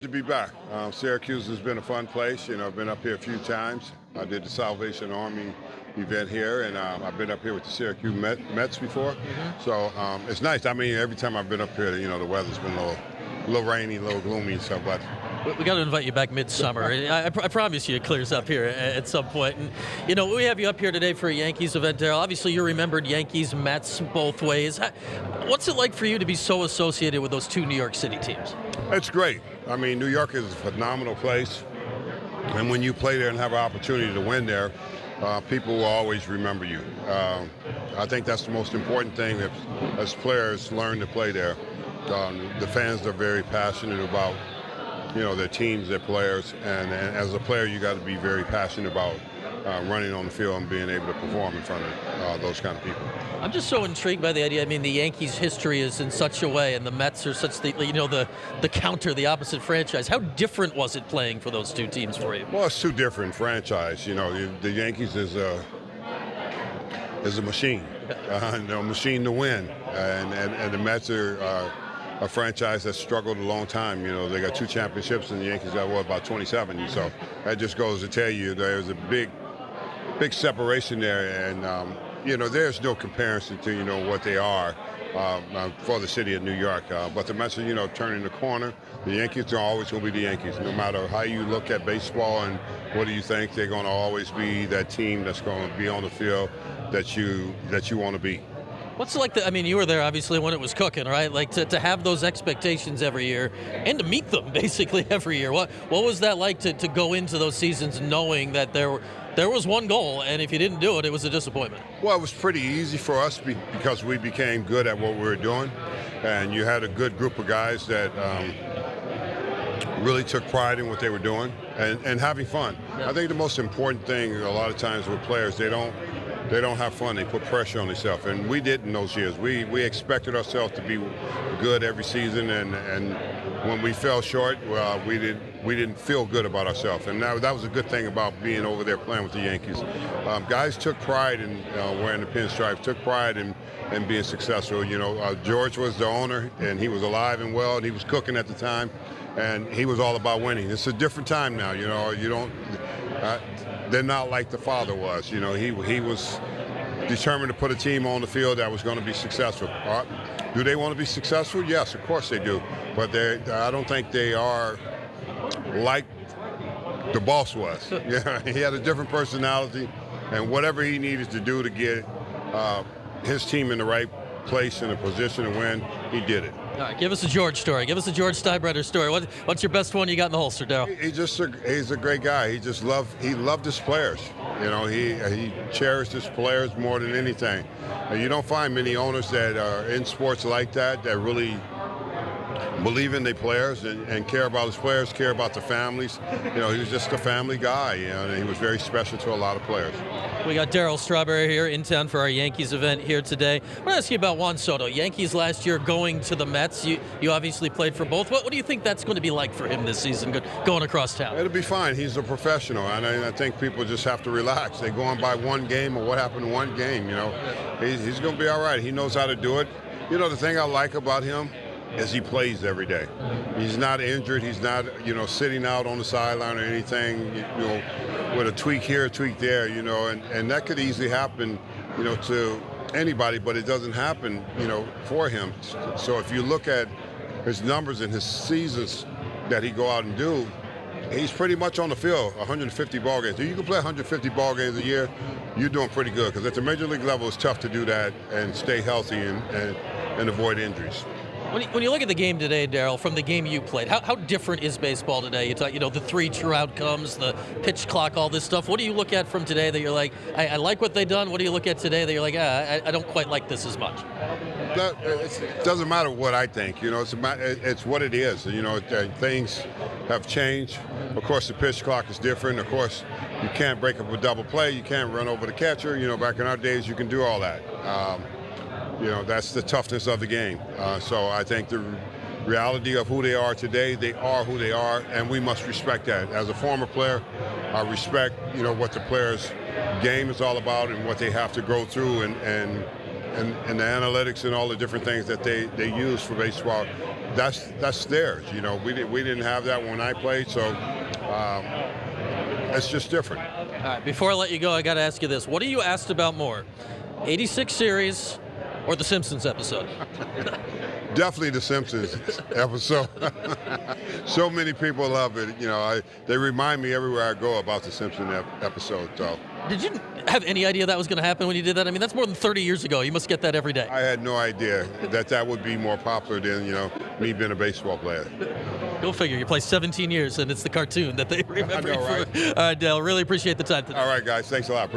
To be back. Syracuse has been a fun place. I've been up here a few times. I did the Salvation Army event here, and I've been up here with the Syracuse Mets before. So it's nice. I mean, every time I've been up here, the weather's been a little rainy, a little gloomy and stuff, but We got to invite you back midsummer. I promise you it clears up here at some point. And, we have you up here today for a Yankees event, Darryl. Obviously, you remembered Yankees, Mets both ways. What's it like for you to be so associated with those two New York City teams? it's great. I mean, New York is a phenomenal place, and when you play there and have an opportunity to win there, people will always remember you. I think that's the most important thing if, as players learn to play there. The fans are very passionate about their teams, their players, and as a player, you got to be very passionate about running on the field and being able to perform in front of those kind of people. I'm just so intrigued by the idea. I mean, the Yankees' history is in such a way, and the Mets are such the counter, the opposite franchise. How different was it playing for those two teams for you? Well, it's two different franchises. The Yankees is a machine, machine to win, and the Mets are a franchise that's struggled a long time. They got 2 championships, and the Yankees got about 27. So that just goes to tell you there's a big separation there, and there's no comparison to what they are for the city of New York. But the Mets are turning the corner. The Yankees are always going to be the Yankees, no matter how you look at baseball and what do you think. They're going to always be that team that's going to be on the field that you want to be. What's it like you were there obviously when it was cooking, right? Like to have those expectations every year and to meet them basically every year. What was that like to go into those seasons knowing that there was one goal, and if you didn't do it, it was a disappointment? Well, it was pretty easy for us because we became good at what we were doing, and you had a good group of guys that really took pride in what they were doing and having fun. Yeah. I think the most important thing a lot of times with players, they don't have fun. They put pressure on themselves, and we did in those years. We expected ourselves to be good every season, and when we fell short, well, we didn't feel good about ourselves, and that was a good thing about being over there playing with the Yankees. Guys took pride in wearing the pinstripes, took pride in being successful. George was the owner, and he was alive and well, and he was cooking at the time, and he was all about winning. It's a different time now. They're not like the father was. He was determined to put a team on the field that was going to be successful. Do they want to be successful? Yes, of course they do. But I don't think they are like the boss was. Yeah, he had a different personality, and whatever he needed to do to get his team in the right place in a position to win, he did it. All right, give us a George story. Give us a George Steinbrenner story. What's your best one you got in the holster, Darryl? He's a great guy. He loved his players. He cherished his players more than anything. You don't find many owners that are in sports like that really believe in their players and care about his players, care about the families. He was just a family guy, and he was very special to a lot of players. We got Darryl Strawberry here in town for our Yankees event here today. I want to ask you about Juan Soto. Yankees last year going to the Mets. You obviously played for both. What do you think that's going to be like for him this season going across town? It'll be fine. He's a professional, and I think people just have to relax. They're going by one game or what happened in one game. He's going to be all right. He knows how to do it. The thing I like about him is he plays every day. He's not injured. He's not, sitting out on the sideline or anything, with a tweak here, a tweak there, and that could easily happen, to anybody, but it doesn't happen, for him. So if you look at his numbers and his seasons that he go out and do, he's pretty much on the field 150 ball games. If you can play 150 ball games a year, you're doing pretty good, because at the major league level, it's tough to do that and stay healthy and avoid injuries. When you look at the game today, Darryl, from the game you played, how different is baseball today? You talk, the 3 true outcomes, the pitch clock, all this stuff. What do you look at from today that you're like, I like what they've done? What do you look at today that you're like, I don't quite like this as much? It doesn't matter what I think. It's what it is. Things have changed. Of course, the pitch clock is different. Of course, you can't break up a double play. You can't run over the catcher. Back in our days, you can do all that. That's the toughness of the game. So I think the reality of who they are today, they are who they are, and we must respect that. As a former player, I respect, what the players' game is all about and what they have to go through and the analytics and all the different things that they use for baseball. that's theirs. You know, we didn't have that when I played, so it's just different. All right, before I let you go, I got to ask you this. What are you asked about more, 86 series or the Simpsons episode? Definitely the Simpsons episode. So many people love it. You know, they remind me everywhere I go about the Simpsons episode. So. Did you have any idea that was going to happen when you did that? I mean, that's more than 30 years ago. You must get that every day. I had no idea that would be more popular than, you know, me being a baseball player. Go figure. You play 17 years, and it's the cartoon that they remember. I know, right? All right, Dale, really appreciate the time today. All right, guys. Thanks a lot.